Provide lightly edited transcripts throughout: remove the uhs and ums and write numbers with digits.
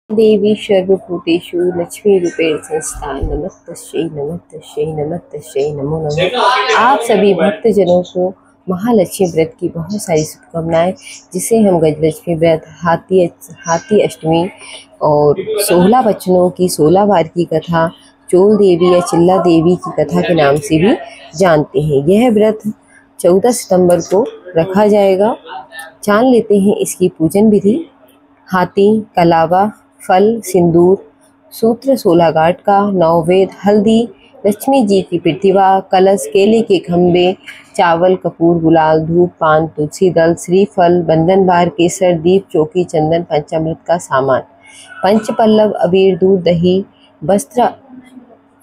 देवी सर्वभूतेषु लक्ष्मीरूपेण संस्था नमस्तस्यै नमस्तस्यै नमस्तस्यै नमो नमः। आप सभी भक्तजनों को महालक्ष्मी व्रत की बहुत सारी शुभकामनाएं, जिसे हम गजलक्ष्मी व्रत, हाथी अष्टमी और 16 बच्चनों की 16 बार की कथा, चोल देवी या चिल्ला देवी की कथा के नाम से भी जानते हैं। यह व्रत 14 सितंबर को रखा जाएगा। जान लेते हैं इसकी पूजन विधि। हाथी, कलावा, फल, सिंदूर, सूत्र 16 गांठ का, 9 वेद, हल्दी, लक्ष्मी जी की प्रतिभा, कलश, केले के खंबे, चावल, कपूर, गुलाल, धूप, पान, तुलसी दल, श्रीफल, बंधन बार, केसर, दीप, चौकी, चंदन, पंचामृत का सामान, पंचपल्लव, अबीर, दूध, दही, वस्त्र,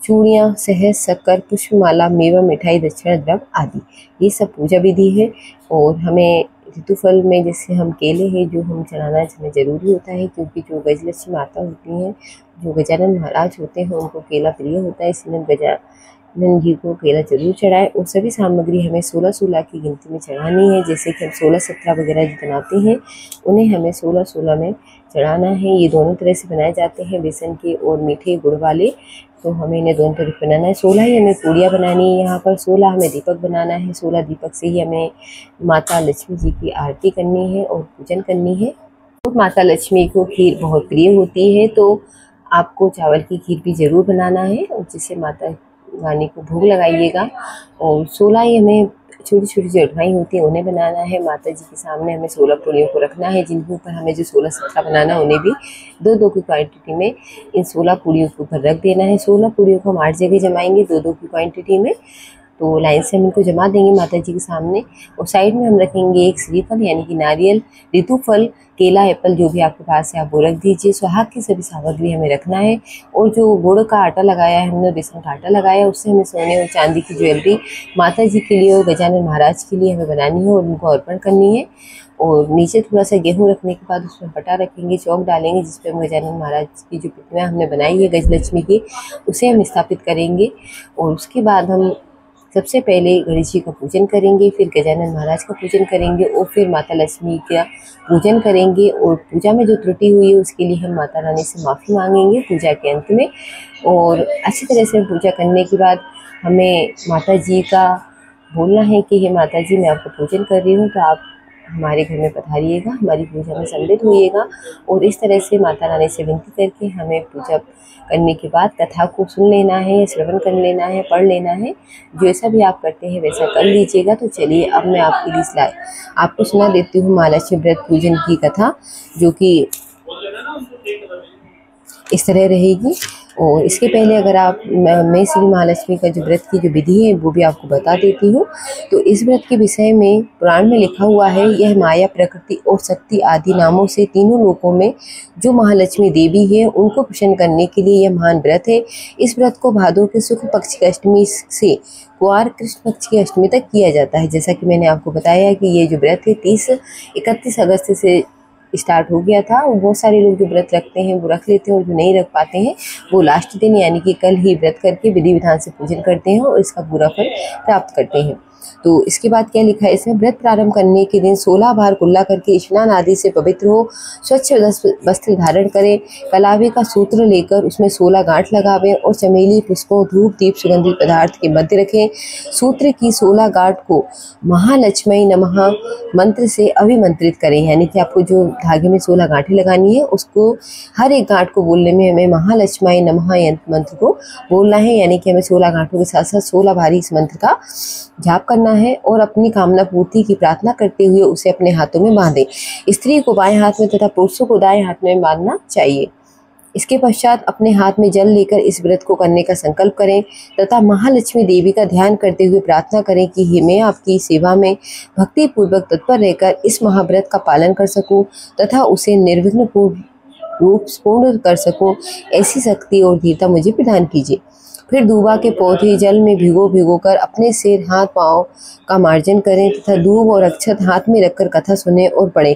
चूड़ियाँ, शहद, शक्कर, पुष्पमाला, मेवा, मिठाई, दक्षिणा द्रव्य आदि। ये सब पूजा विधि है। और हमें ऋतुफल में जैसे हम केले हैं जो हम चढ़ाना हमें ज़रूरी होता है, क्योंकि जो गजलक्ष्मी माता होती हैं, जो गजानन महाराज होते हैं, उनको केला प्रिय होता है, इसलिए गजानन जी को केला जरूर चढ़ाए। और सभी सामग्री हमें 16-16 की गिनती में चढ़ानी है। जैसे कि हम 16-17 वगैरह जो बनाते हैं, उन्हें हमें 16-16 में चढ़ाना है। ये दोनों तरह से बनाए जाते हैं, बेसन के और मीठे गुड़ वाले। तो हमें इन्हें दोनों तरफ बनाना है। 16 ही हमें पूड़ियाँ बनानी है यहाँ पर, 16 हमें दीपक बनाना है। 16 दीपक से ही हमें माता लक्ष्मी जी की आरती करनी है और पूजन करनी है। और माता लक्ष्मी को खीर बहुत प्रिय होती है, तो आपको चावल की खीर भी ज़रूर बनाना है, और जिससे माता रानी को भोग लगाइएगा। और 16 ही हमें छोटी छोटी जो अठवाई होती है उन्हें बनाना है। माता जी के सामने हमें 16 पूड़ियों को रखना है, जिनके ऊपर हमें जो 16-17 बनाना है उन्हें भी 2-2 की क्वांटिटी में इन 16 पूड़ियों के ऊपर रख देना है। 16 पूड़ियों को हम 8 जगह जमाएंगे 2-2 की क्वांटिटी में। तो लाइन से हम इनको जमा देंगे माता जी के सामने। और साइड में हम रखेंगे एक श्रीफल यानी कि नारियल, ऋतुफल, केला, एप्पल, जो भी आपके पास है आप वो रख दीजिए। सुहाग की सभी सामग्री हमें रखना है। और जो गुड़ का आटा लगाया है हमने, बेसन का आटा लगाया, उससे हमें सोने और चांदी की ज्वेलरी माता जी के लिए और गजानन महाराज के लिए हमें बनानी है और उनको अर्पण करनी है। और नीचे थोड़ा सा गेहूँ रखने के बाद उसमें पटा रखेंगे, चौक डालेंगे, जिस पर हम गजानन महाराज की जो प्रतिमा हमने बनाई है गजलक्ष्मी की, उसे हम स्थापित करेंगे। और उसके बाद हम सबसे पहले गणेश जी का पूजन करेंगे, फिर गजानन महाराज का पूजन करेंगे, और फिर माता लक्ष्मी का पूजन करेंगे। और पूजा में जो त्रुटि हुई है उसके लिए हम माता रानी से माफ़ी मांगेंगे पूजा के अंत में। और अच्छी तरह से पूजा करने के बाद हमें माता जी का बोलना है कि हे माता जी, मैं आपका पूजन कर रही हूँ, तो आप हमारे घर में पधारिएगा, हमारी पूजा में सम्मिलित होइएगा। और इस तरह से माता रानी से विनती करके हमें पूजा करने के बाद कथा को सुन लेना है, श्रवण कर लेना है, पढ़ लेना है। जैसा भी आप करते हैं वैसा कर लीजिएगा। तो चलिए अब मैं आपके लिए आपको सुना देती हूँ महालक्ष्मी व्रत पूजन की कथा, जो कि इस तरह रहेगी। और इसके पहले अगर आप मैं श्री महालक्ष्मी का जो व्रत की जो विधि है वो भी आपको बता देती हूँ। तो इस व्रत के विषय में पुराण में लिखा हुआ है, यह माया, प्रकृति और शक्ति आदि नामों से तीनों लोकों में जो महालक्ष्मी देवी है उनको प्रसन्न करने के लिए यह महान व्रत है। इस व्रत को भादों के शुक्ल पक्ष की अष्टमी से कुआर कृष्ण पक्ष की अष्टमी तक किया जाता है। जैसा कि मैंने आपको बताया कि ये जो व्रत है 31 अगस्त से स्टार्ट हो गया था। और बहुत सारे लोग जो व्रत रखते हैं वो रख लेते हैं, और जो नहीं रख पाते हैं वो लास्ट दिन यानी कि कल ही व्रत करके विधि विधान से पूजन करते हैं और इसका पूरा फल प्राप्त करते हैं। तो इसके बाद क्या लिखा है इसमें, व्रत प्रारंभ करने के दिन 16 बार कुल्ला करके स्नान आदि से पवित्र हो, स्वच्छ वस्त्र धारण करें, कलावे का सूत्र लेकर उसमें 16 गांठ लगावें और चमेली, पुष्पों, धूप, दीप, सुगंधित पदार्थ के मध्य रखें। सूत्र की 16 गांठ को महालक्ष्मी नमः मंत्र से अभिमंत्रित करें, यानी कि आपको जो धागे में 16 गांठें लगानी है उसको हर एक गांठ को बोलने में हमें महालक्ष्मी नमः मंत्र को बोलना है। यानी कि हमें 16 गांठों के साथ साथ 16 बार इस मंत्र का जाप करना है और अपनी कामना पूर्ति की प्रार्थना करते हुए उसे अपने हाथों में बांधें। स्त्री को बाएं हाथ में तथा पुरुषों को दाएं हाथ में बांधना चाहिए। इसके पश्चात अपने हाथ में जल लेकर इस व्रत को करने का संकल्प करें तथा महालक्ष्मी देवी का ध्यान करते हुए प्रार्थना करें कि मैं आपकी सेवा में भक्ति पूर्वक तत्पर रहकर इस महाव्रत का पालन कर सकूं तथा उसे निर्विघ्न रूप पूर्ण कर सकूं। ऐसी शक्ति और धीरता मुझे प्रदान कीजिए। फिर दूबा के पौधे जल में भिगो कर अपने सिर, हाथ, पाँव का मार्जन करें तथा दूब और अक्षत हाथ में रखकर कथा सुने और पढ़ें।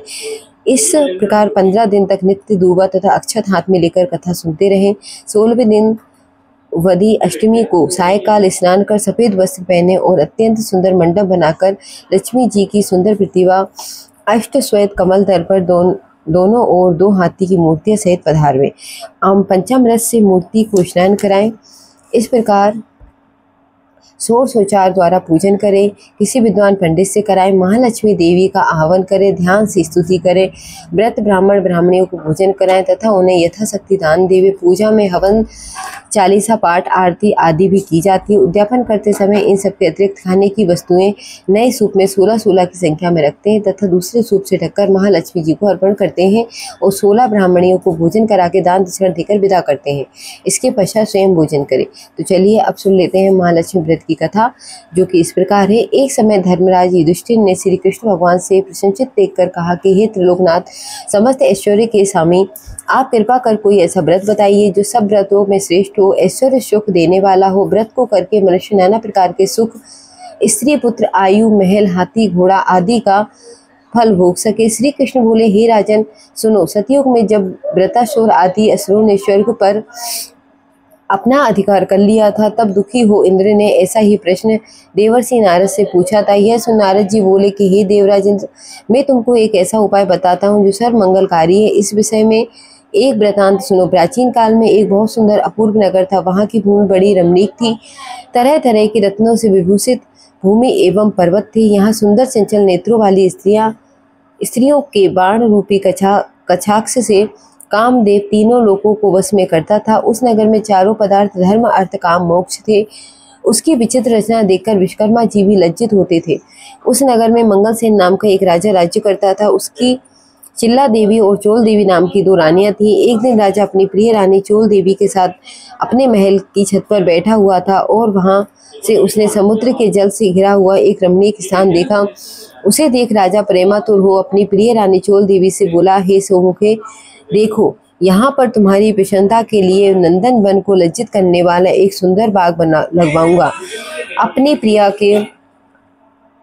इस प्रकार 15 दिन तक नित्य दूबा तथा अक्षत हाथ में लेकर कथा सुनते रहें। 16वें दिन वदी अष्टमी को सायकाल स्नान कर सफ़ेद वस्त्र पहने और अत्यंत सुंदर मंडप बनाकर लक्ष्मी जी की सुंदर प्रतिभा अष्ट श्वेत कमल दर पर दोनों ओर 2 हाथी की मूर्तियां सहित पधारवे। हम पंचामृत से मूर्ति को स्नान कराएं। इस प्रकार षोडशोपचार द्वारा पूजन करें। किसी विद्वान पंडित से कराएं। महालक्ष्मी देवी का आह्वान करें, ध्यान से स्तुति करें। व्रत ब्राह्मण ब्राह्मणियों को भोजन कराएं तथा उन्हें यथाशक्ति दान देवे। पूजा में हवन, चालीसा पाठ, आरती आदि भी की जाती है। उद्यापन करते समय इन सबके अतिरिक्त खाने की वस्तुएं नए सूप में 16-16 की संख्या में रखते हैं तथा दूसरे सूप से ढककर महालक्ष्मी जी को अर्पण करते हैं और 16 ब्राह्मणियों को भोजन करा के दान दक्षिणा देकर विदा करते हैं। इसके पश्चात स्वयं भोजन करें। तो चलिए अब सुन लेते हैं महालक्ष्मी व्रत की कथा, जो कि इस प्रकार है। एक समय धर्मराज युधिष्ठिर ने श्री कृष्ण भगवान से प्रसन्नचित देखकर कहा कि हे त्रिलोकनाथ, समस्त ऐश्वर्य के स्वामी, आप कृपा कर कोई ऐसा व्रत बताइए जो सब व्रतों में श्रेष्ठ हो, ऐश्वर्य सुख देने वाला हो। व्रत को करके मनुष्य नाना प्रकार के सुख, स्त्री पुत्र, आयु, महल, हाथी घोड़ा आदि का फल भोग सके। श्री कृष्ण बोले, हे राजन सुनो, सतयुग में जब वृतासुर आदि असुरों ने स्वर्ग पर अपना अधिकार कर लिया था, तब दुखी हो इंद्र ने ऐसा ही प्रश्न देवर्षि नारद से पूछा था। यह सुन नारद जी बोले कि हे देवराज, मैं तुमको एक ऐसा उपाय बताता हूँ जो सर्व मंगलकारी है। इस विषय में एक वृतांत सुनो। प्राचीन काल में एक बहुत सुंदर अपूर्व नगर था। वहाँ की भूमि बड़ी रमणीक थी। तरह तरह के रत्नों से विभूषित भूमि एवं पर्वत थे। यहाँ सुंदर चंचल नेत्रों वाली स्त्रियों के बाण रूपी कटाक्ष से कामदेव तीनों लोगों को वश में करता था। उस नगर में चारों पदार्थ धर्म, अर्थ, काम, मोक्ष थे। उसकी विचित्र रचना देखकर विश्वकर्मा जी भी लज्जित होते थे। उस नगर में मंगलसेन नाम का एक राजा राज्य करता था। उसकी चिल्ला देवी और चोल देवी नाम की 2 रानियां थीं। एक दिन राजा अपनी प्रिय रानी चोल देवी के साथ अपने महल की छत पर बैठा हुआ था और वहां से उसने समुद्र के जल से घिरा हुआ एक रमणीक स्थान देखा। उसे देख राजा प्रेमातुर हो अपनी प्रिय रानी चोल देवी से बोला, हे सौमुखे, देखो, यहाँ पर तुम्हारी प्रसन्नता के लिए नंदन वन को लज्जित करने वाला एक सुंदर बाग लगवाऊंगा। अपनी प्रिया के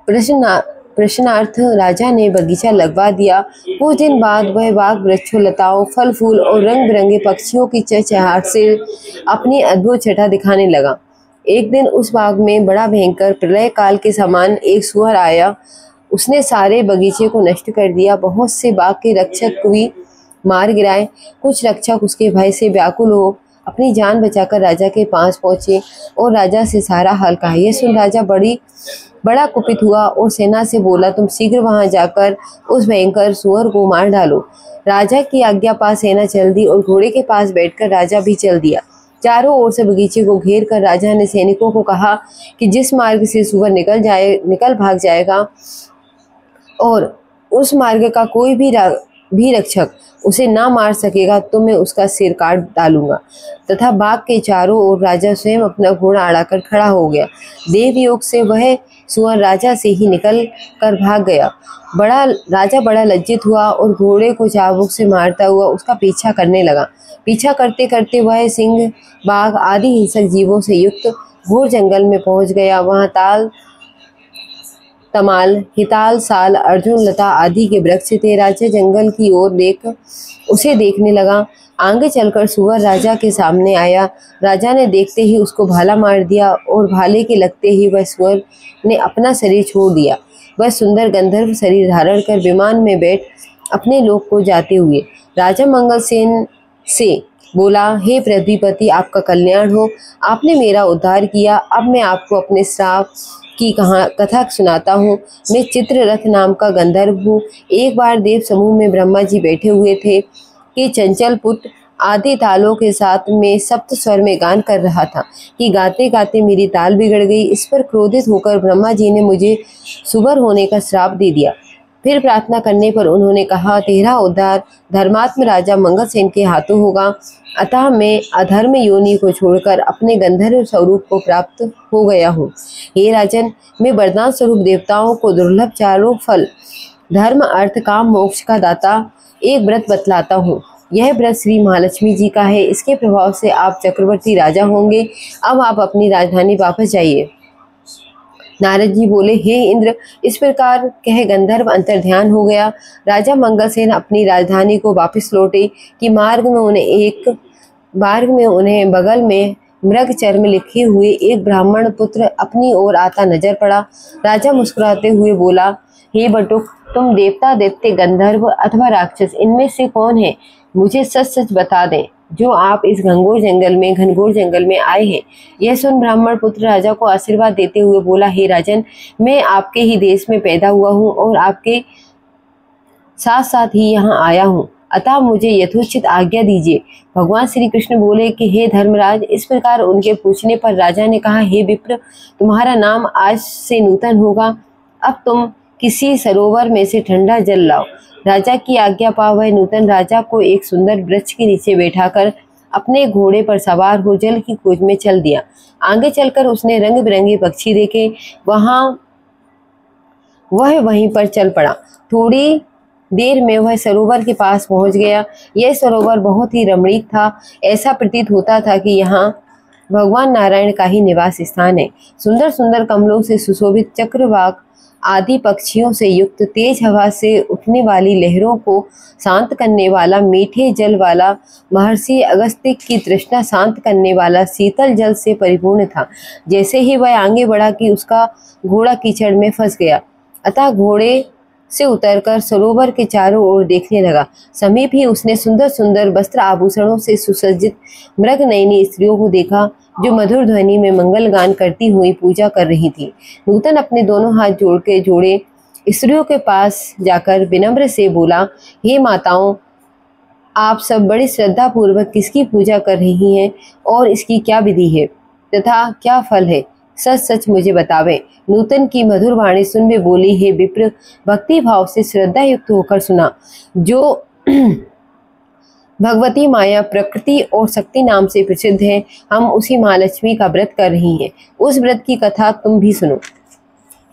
प्रश्नार्थ राजा ने बगीचा लगवा दिया। कुछ दिन बाद वह बाग वृक्षों, लताओं, फल फूल और रंग बिरंगे पक्षियों की चहचहाहट से अपनी अद्भुत छटा दिखाने लगा। एक दिन उस बाग में बड़ा भयंकर प्रलय काल के समान एक सुअर आया। उसने सारे बगीचे को नष्ट कर दिया। बहुत से बाग के रक्षक भी मार गिराए। कुछ रक्षक उसके भय से व्याकुल हो अपनी जान बचाकर राजा के पास पहुंचे और राजा से सारा हाल कहा। यह सुन राजा बड़ा कुपित हुआ और सेना से बोला, तुम शीघ्र वहां जाकर उस भयंकर सुअर को मार डालो। राजा की आज्ञा पास सेना चल दी और घोड़े के पास बैठकर राजा भी चल दिया। चारों ओर से बगीचे को घेर कर राजा ने सैनिकों को कहा कि जिस मार्ग से सुअर निकल भाग जाएगा और उस मार्ग का कोई भी रक्षक उसे ना मार सकेगा तो मैं उसका सिर काट डालूंगा। तथा बाग के चारों ओर राजा स्वयं अपना घोड़ा अड़ाकर खड़ा हो गया। देव योग से वह सुअर राजा से ही निकल कर भाग गया। राजा बड़ा लज्जित हुआ और घोड़े को चाबुक से मारता हुआ उसका पीछा करने लगा। पीछा करते करते वह सिंह, बाघ आदि हिंसक जीवों से युक्त घोर जंगल में पहुंच गया। वहां ताल, तमाल, हिताल, साल, अर्जुन, लता आदि के वृक्ष थे। राजा जंगल की ओर उसे देखने लगा। आगे चलकर सुअर राजा के सामने आया। राजा ने देखते ही उसको भाला मार दिया और भाले के लगते ही वह सुअर ने अपना शरीर छोड़ दिया। वह सुंदर गंधर्व शरीर धारण कर विमान में बैठ अपने लोक को जाते हुए राजा मंगलसेन से बोला, हे पृथ्वीपति, आपका कल्याण हो। आपने मेरा उद्धार किया। अब मैं आपको अपने श्राप की कथा सुनाता हूँ। मैं चित्ररथ नाम का गंधर्व हूँ। एक बार देव समूह में ब्रह्मा जी बैठे हुए थे कि चंचल पुत्र आदि तालों के साथ में सप्त स्वर में गान कर रहा था कि गाते गाते मेरी ताल बिगड़ गई। इस पर क्रोधित होकर ब्रह्मा जी ने मुझे सुअर होने का श्राप दे दिया। फिर प्रार्थना करने पर उन्होंने कहा, तेरा उद्धार धर्मात्म राजा मंगलसेन के हाथों होगा। अतः मैं अधर्म योनि को छोड़कर अपने गंधर्व स्वरूप को प्राप्त हो गया हूँ। हे राजन, मैं वरदान स्वरूप देवताओं को दुर्लभ चारों फल, धर्म, अर्थ, काम, मोक्ष का दाता एक व्रत बतलाता हूँ। यह व्रत श्री महालक्ष्मी जी का है। इसके प्रभाव से आप चक्रवर्ती राजा होंगे। अब आप अपनी राजधानी वापस जाइए। नारद जी बोले, हे इंद्र, इस प्रकार कह गंधर्व अंतर्ध्यान हो गया। राजा मंगलसेन अपनी राजधानी को वापस लौटे कि मार्ग में उन्हें बगल में मृग चर्म लिखे हुए एक ब्राह्मण पुत्र अपनी ओर आता नजर पड़ा। राजा मुस्कुराते हुए बोला, हे बटुक, तुम देवता, दैत्य, गंधर्व अथवा राक्षस, इनमें से कौन है? मुझे सच सच बता दें जो आप इस घनघोर जंगल में आए हैं। यह सुन ब्राह्मण पुत्र राजा को आशीर्वाद देते हुए बोला, हे राजन, मैं आपके ही देश में पैदा हुआ हूँ और आपके साथ साथ ही यहाँ आया हूँ, अतः मुझे यथोचित आज्ञा दीजिए। भगवान श्री कृष्ण बोले कि हे धर्मराज, इस प्रकार उनके पूछने पर राजा ने कहा, हे विप्र, तुम्हारा नाम आज से नूतन होगा। अब तुम किसी सरोवर में से ठंडा जल लाओ। राजा की आज्ञा पा वह नूतन राजा को एक सुंदर वृक्ष के नीचे बैठाकर अपने घोड़े पर सवार हो जल की खोज में चल दिया। आगे चलकर उसने रंग बिरंगे पक्षी देखे। वह वहीं पर चल पड़ा। थोड़ी देर में वह सरोवर के पास पहुंच गया। यह सरोवर बहुत ही रमणीक था। ऐसा प्रतीत होता था कि यहाँ भगवान नारायण का ही निवास स्थान है। सुंदर सुंदर कमलों से सुशोभित, चक्रवाक आदि पक्षियों से युक्त, तेज हवा से उठने वाली लहरों को शांत करने वाला, मीठे जल वाला, महर्षि अगस्त्य की तृष्णा शांत करने वाला, शीतल जल से परिपूर्ण था। जैसे ही वह आगे बढ़ा कि उसका घोड़ा कीचड़ में फंस गया, अतः घोड़े से उतरकर सरोवर के चारों ओर देखने लगा। समीप ही उसने सुंदर सुंदर वस्त्र आभूषणों से सुसज्जित मृग नयनी स्त्रियों को देखा, जो मधुर ध्वनि में मंगल गान करती हुई पूजा कर रही थी। नूतन अपने दोनों हाथ जोड़े स्त्रियों के पास जाकर विनम्र से बोला, हे माताओं, आप सब बड़ी श्रद्धा पूर्वक किसकी पूजा कर रही हैं और इसकी क्या विधि है तथा क्या फल है? सच सच मुझे बतावे। नूतन की मधुर वाणी सुन वे बोली, हे विप्र, भक्ति भाव से श्रद्धा युक्त होकर सुना। जो भगवती माया, प्रकृति और शक्ति नाम से प्रसिद्ध है, हम उसी महालक्ष्मी का व्रत कर रही हैं। उस व्रत की कथा तुम भी सुनो।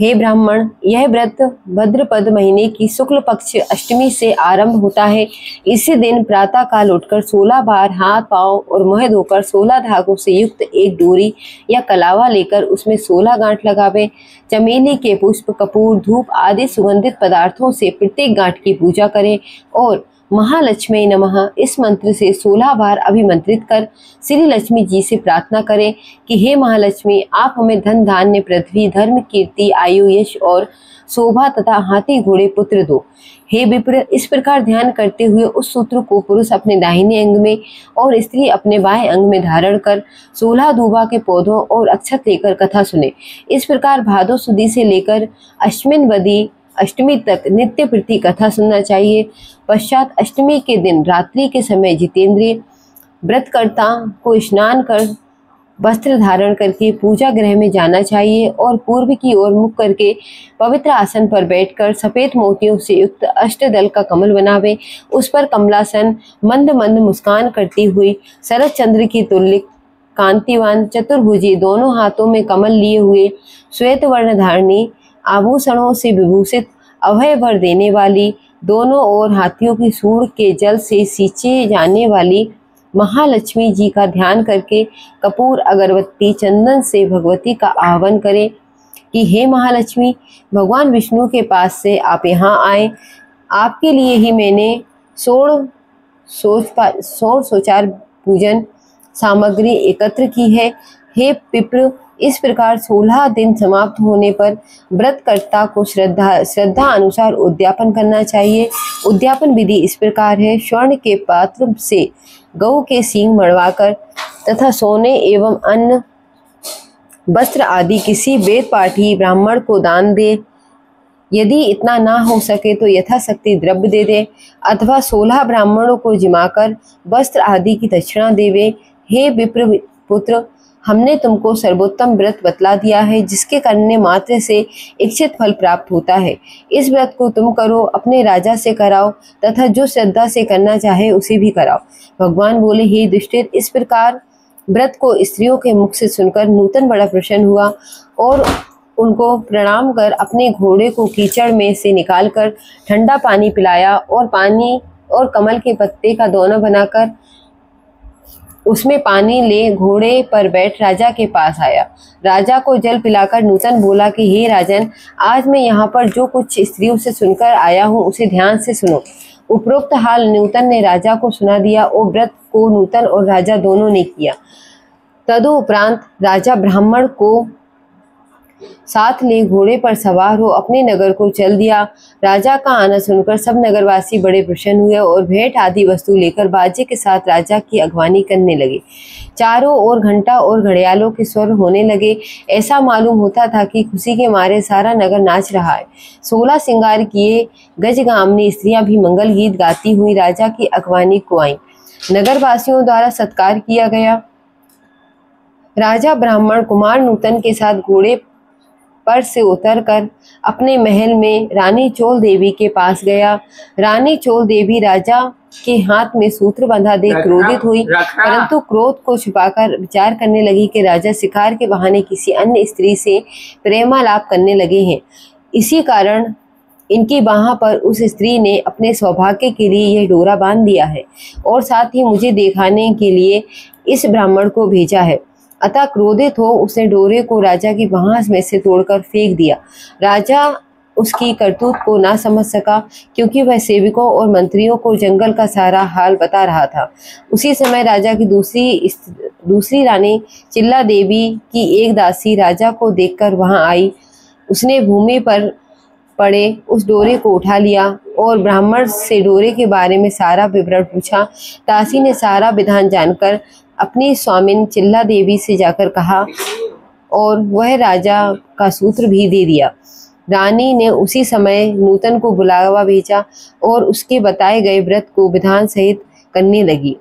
हे ब्राह्मण, यह व्रत भद्रपद महीने की शुक्ल पक्ष अष्टमी से आरंभ होता है। इसी दिन प्रातः काल उठकर 16 बार हाथ पांव और मुंह धोकर 16 धागों से युक्त एक डोरी या कलावा लेकर उसमें 16 गांठ लगावे। चमेली के पुष्प, कपूर, धूप आदि सुगंधित पदार्थों से प्रत्येक गांठ की पूजा करें और महालक्ष्मी नमः इस मंत्र से 16 बार अभिमंत्रित कर श्री लक्ष्मी जी से प्रार्थना करें कि हे महालक्ष्मी, आप हमें धन, धान्य, पृथ्वी, धर्म, कीर्ति, आयु, यश और शोभा तथा हाथी घोड़े पुत्र दो। हे विप्र, इस प्रकार ध्यान करते हुए उस सूत्र को पुरुष अपने दाहिने अंग में और स्त्री अपने बाएं अंग में धारण कर 16 दूबा के पौधों और अक्षत लेकर कथा सुने। इस प्रकार भादो सुदी से लेकर अश्विनवदी अष्टमी तक नित्य प्रति कथा सुनना चाहिए। पश्चात अष्टमी के दिन रात्रि के समय जितेंद्रिय व्रतकर्ता को स्नान कर वस्त्र धारण करके पूजा गृह में जाना चाहिए और पूर्व की ओर मुख करके पवित्र आसन पर बैठकर सफेद मोतियों से युक्त अष्टदल का कमल बनावे। उस पर कमलासन मंद मंद मुस्कान करती हुई शरद चंद्र की तुल्य कांतिवान चतुर्भुजी, दोनों हाथों में कमल लिए हुए, श्वेत वर्ण धारणी, आभूषणों से विभूषित, अभय वर देने वाली, दोनों ओर हाथियों की सूंड के जल से सींचे जाने वाली महालक्ष्मी जी का ध्यान करके कपूर, अगरबत्ती, चंदन से भगवती का आह्वान करें कि हे महालक्ष्मी, भगवान विष्णु के पास से आप यहाँ आए। आपके लिए ही मैंने षोडशोपचार पूजन सामग्री एकत्र की है। हे विप्र, इस प्रकार 16 दिन समाप्त होने पर व्रतकर्ता को श्रद्धा अनुसार उद्यापन करना चाहिए। उद्यापन विधि इस प्रकार है। स्वर्ण के पात्र से गऊ के सींग मड़वाकर तथा सोने एवं अन्न, वस्त्र आदि किसी वेद पाठी ब्राह्मण को दान दे। यदि इतना ना हो सके तो यथाशक्ति द्रव्य दे दे, अथवा 16 ब्राह्मणों को जिमाकर वस्त्र आदि की दक्षिणा देवे। हे विप्र पुत्र, हमने तुमको सर्वोत्तम व्रत बतला दिया है, जिसके करने मात्र से इच्छित फल प्राप्त होता है। इस व्रत को तुम करो, अपने राजा से कराओ तथा जो श्रद्धा से करना चाहे उसे भी कराओ। भगवान बोले, हे दुष्टिर, इस प्रकार व्रत को स्त्रियों के मुख से सुनकर नूतन बड़ा प्रसन्न हुआ और उनको प्रणाम कर अपने घोड़े को कीचड़ में से निकालकर ठंडा पानी पिलाया और पानी और कमल के पत्ते का दोना बनाकर उसमें पानी ले घोड़े पर बैठ राजा के पास आया। राजा को जल पिलाकर नूतन बोला कि हे राजन, आज मैं यहाँ पर जो कुछ स्त्रियों से सुनकर आया हूँ उसे ध्यान से सुनो। उपरोक्त हाल नूतन ने राजा को सुना दिया और व्रत को नूतन और राजा दोनों ने किया। तदुपरांत राजा ब्राह्मण को साथ ले घोड़े पर सवार हो अपने नगर को चल दिया। राजा का आना सुनकर सब नगरवासी बड़े प्रसन्न हुए और भेंट आदि वस्तु लेकर बाजे के साथ राजा की अगवानी करने लगे। चारों ओर घंटा और घड़ियालों के स्वर होने लगे। ऐसा मालूम होता था कि खुशी के मारे सारा नगर नाच रहा है। 16 श्रृंगार किए गजगामिनी स्त्रियां भी मंगल गीत गाती हुई राजा की अगवानी को आईं। नगरवासियों द्वारा सत्कार किया गया। राजा ब्राह्मण कुमार नूतन के साथ घोड़े पर से उतरकर अपने महल में रानी चोल देवी के पास गया। रानी चोल देवी राजा के हाथ में सूत्र बंधा देख क्रोधित हुई, परंतु क्रोध को छुपाकर विचार करने लगी कि राजा शिकार के बहाने किसी अन्य स्त्री से प्रेमालाप करने लगे हैं। इसी कारण इनकी बाह पर उस स्त्री ने अपने सौभाग्य के लिए यह डोरा बांध दिया है और साथ ही मुझे दिखाने के लिए इस ब्राह्मण को भेजा है। अतः क्रोधित हो उसने डोरे को राजा की बाह में से तोड़कर फेंक दिया। राजा उसकी करतूत को ना समझ सका, क्योंकि वह सेवकों और मंत्रियों को जंगल का सारा हाल बता रहा था। उसी समय राजा की दूसरी रानी चिल्ला देवी की एक दासी राजा को देखकर वहां आई। उसने भूमि पर पड़े उस डोरे को उठा लिया और ब्राह्मण से डोरे के बारे में सारा विवरण पूछा। दासी ने सारा विधान जानकर अपनी स्वामिन चिल्ला देवी से जाकर कहा और वह राजा का सूत्र भी दे दिया। रानी ने उसी समय नूतन को बुलावा भेजा और उसके बताए गए व्रत को विधान सहित करने लगी।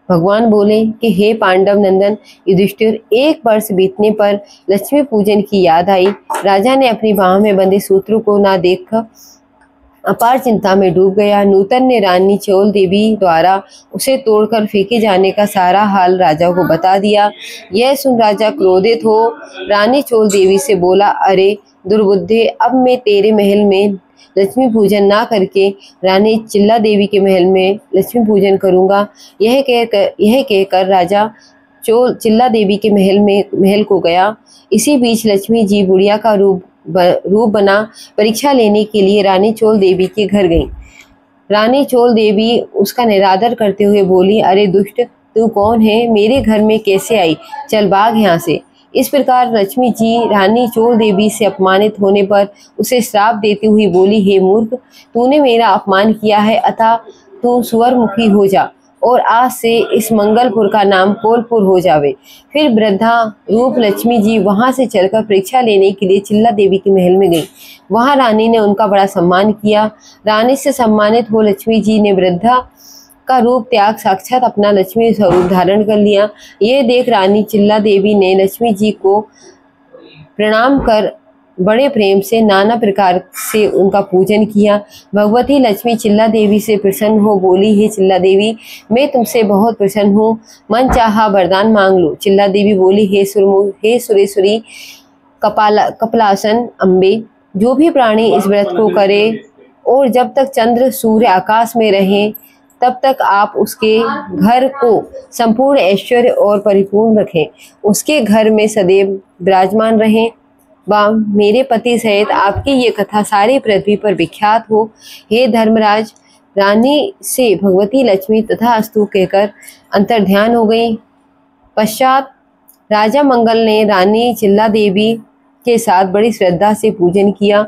भगवान बोले कि हे पांडव नंदन युधिष्ठिर, 1 वर्ष बीतने पर लक्ष्मी पूजन की याद आई। राजा ने अपनी बाह में बंधे सूत्र को ना देख अपार चिंता में डूब गया। नूतन ने रानी चोल देवी द्वारा उसे तोड़कर फेंके जाने का सारा हाल राजा को बता दिया। यह सुन राजा क्रोधित हो रानी चोल देवी से बोला, अरे दुर्बुद्धे, अब मैं तेरे महल में लक्ष्मी पूजन ना करके रानी चिल्ला देवी के महल में लक्ष्मी पूजन करूंगा। यह कहकर राजा चिल्ला देवी के महल को गया। इसी बीच लक्ष्मी जी बुढ़िया का रूप बना परीक्षा लेने के लिए रानी चोल देवी के घर गई। रानी चोल देवी उसका निरादर करते हुए बोली, अरे दुष्ट, तू कौन है? मेरे घर में कैसे आई? चल भाग यहाँ से। इस प्रकार लक्ष्मी जी रानी चोल देवी से अपमानित होने पर उसे श्राप देती हुई बोली, हे मूर्ख, तूने मेरा अपमान किया है, अतः तू सुअरमुखी हो जा और आज से इस मंगलपुर का नाम कोलपुर हो जावे। फिर वृद्धा रूप लक्ष्मी जी वहां से चलकर परीक्षा लेने के लिए चिल्ला देवी के महल में गई। वहां रानी ने उनका बड़ा सम्मान किया। रानी से सम्मानित हो लक्ष्मी जी ने वृद्धा का रूप त्याग साक्षात अपना लक्ष्मी स्वरूप धारण कर लिया। ये देख रानी चिल्ला देवी ने लक्ष्मी जी को प्रणाम कर बड़े प्रेम से नाना प्रकार से उनका पूजन किया। भगवती लक्ष्मी चिल्ला देवी से प्रसन्न हो बोली, हे चिल्ला देवी, मैं तुमसे बहुत प्रसन्न हूँ, मन चाहा वरदान मांग लो। चिल्ला देवी बोली, हे सुरेश्वरी कपलासन अम्बे, जो भी प्राणी इस व्रत को करे और जब तक चंद्र सूर्य आकाश में रहे तब तक आप उसके घर को संपूर्ण ऐश्वर्य और परिपूर्ण रखें, उसके घर में सदैव विराजमान रहें। मेरे पति सहित आपकी ये कथा सारी पृथ्वी पर विख्यात हो। हे धर्मराज, रानी से भगवती लक्ष्मी तथास्तु कहकर अंतर्ध्यान हो गई। पश्चात राजा मंगल ने रानी चिल्ला देवी के साथ बड़ी श्रद्धा से पूजन किया।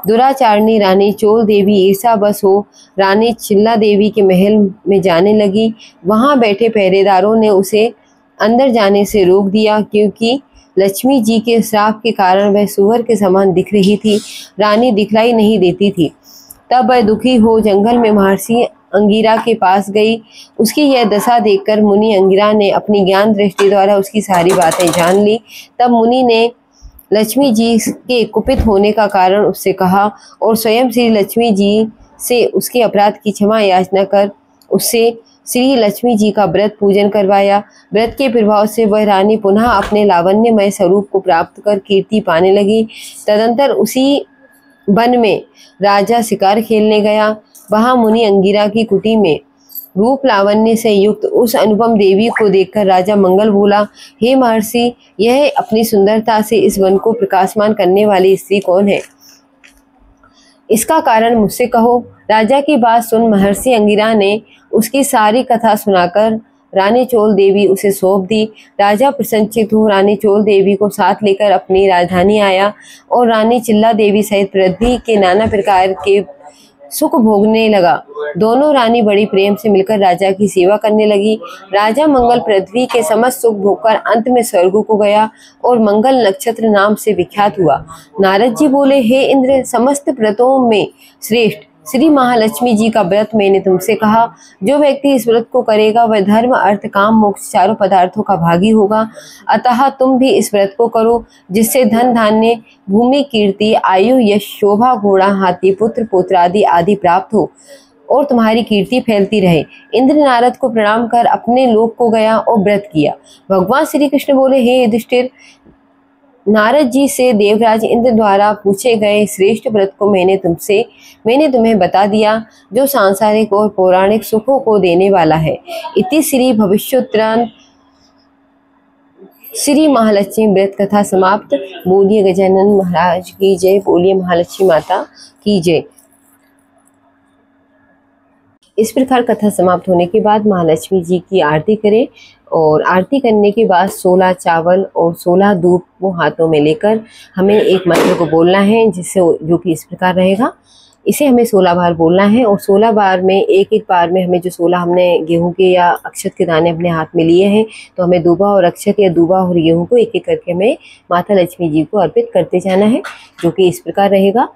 दुराचारणी रानी चोल देवी ईर्ष्यावश हो रानी चिल्ला देवी के महल में जाने लगी। वहां बैठे पहरेदारों ने उसे अंदर जाने से रोक दिया, क्योंकि लक्ष्मी जी के श्राप के कारण वह सुअर के समान दिख रही थी। रानी दिखलाई नहीं देती थी। तब वह दुखी हो जंगल में महर्षि अंगिरा के पास गई। उसकी यह दशा देखकर मुनि अंगिरा ने अपनी ज्ञान दृष्टि द्वारा उसकी सारी बातें जान ली। तब मुनि ने लक्ष्मी जी के कुपित होने का कारण उससे कहा और स्वयं श्री लक्ष्मी जी से उसके अपराध की क्षमा याचना कर उससे श्री लक्ष्मी जी का व्रत पूजन करवाया। व्रत के प्रभाव से वह रानी पुनः अपने लावण्यमय स्वरूप को प्राप्त कर कीर्ति पाने लगी। तदंतर उसी वन में राजा शिकार खेलने गया। वहां मुनि अंगिरा की कुटी में रूप लावण्य से युक्त उस अनुपम देवी को देखकर राजा मंगल बोला, हे महर्षि, यह अपनी सुंदरता से इस वन को प्रकाशमान करने वाली स्त्री कौन है? इसका कारण मुझसे कहो। राजा की बात सुन महर्षि अंगिरा ने उसकी सारी कथा सुनाकर रानी चोल देवी उसे सौंप दी। राजा प्रसन्नचित्त हो रानी चोल देवी को साथ लेकर अपनी राजधानी आया और रानी चिल्ला देवी सहित पृथ्वी के नाना प्रकार के सुख भोगने लगा। दोनों रानी बड़ी प्रेम से मिलकर राजा की सेवा करने लगी। राजा मंगल पृथ्वी के समस्त सुख भोगकर अंत में स्वर्ग को गया और मंगल नक्षत्र नाम से विख्यात हुआ। नारद जी बोले, हे इंद्र, समस्त व्रतों में श्रेष्ठ श्री महालक्ष्मी जी का व्रत मैंने तुमसे कहा। जो व्यक्ति इस व्रत को करेगा वह धर्म अर्थ काम मोक्ष चारों पदार्थों का भागी होगा। अतः तुम भी इस व्रत को करो, जिससे धन धान्य भूमि कीर्ति आयु यश शोभा घोड़ा हाथी पुत्र पुत्रादि आदि प्राप्त हो और तुम्हारी कीर्ति फैलती रहे। इंद्र नारद को प्रणाम कर अपने लोक को गया और व्रत किया। भगवान श्री कृष्ण बोले, हे युधिष्ठिर, नारद जी से देवराज इंद्र द्वारा पूछे गए श्रेष्ठ व्रत को मैंने तुम्हें बता दिया, जो सांसारिक और पौराणिक सुखों को देने वाला है। इति श्री भविष्योत्तरायण श्री महालक्ष्मी व्रत कथा समाप्त। बोलिए गजानन महाराज की जय, बोलिए महालक्ष्मी माता की जय। इस प्रकार कथा समाप्त होने के बाद महालक्ष्मी जी की आरती करें और आरती करने के बाद 16 चावल और 16 दूध को हाथों में लेकर हमें एक मंत्र को बोलना है, जिससे जो कि इस प्रकार रहेगा। इसे हमें 16 बार बोलना है और 16 बार में एक बार में हमें जो 16 हमने गेहूं के या अक्षत के दाने अपने हाथ में लिए हैं, तो हमें दूबा और अक्षत या दूबा और गेहूं को एक करके हमें माता लक्ष्मी जी को अर्पित करते जाना है, जो कि इस प्रकार रहेगा।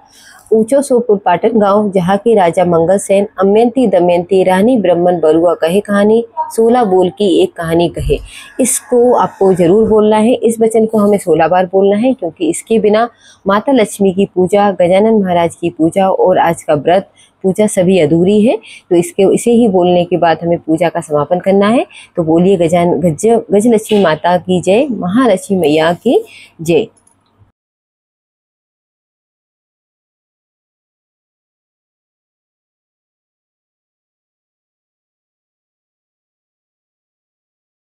ऊंचो सोपुर पाटन गांव, जहाँ के राजा मंगल सेन अमयंती दमयंती रानी ब्रह्मन बरुआ कहे कहानी, 16 बोल की एक कहानी कहे। इसको आपको जरूर बोलना है। इस वचन को हमें 16 बार बोलना है, क्योंकि इसके बिना माता लक्ष्मी की पूजा, गजानन महाराज की पूजा और आज का व्रत पूजा सभी अधूरी है। तो इसे ही बोलने के बाद हमें पूजा का समापन करना है। तो बोलिए गजलक्ष्मी माता की जय, महालक्ष्मी मैया की जय।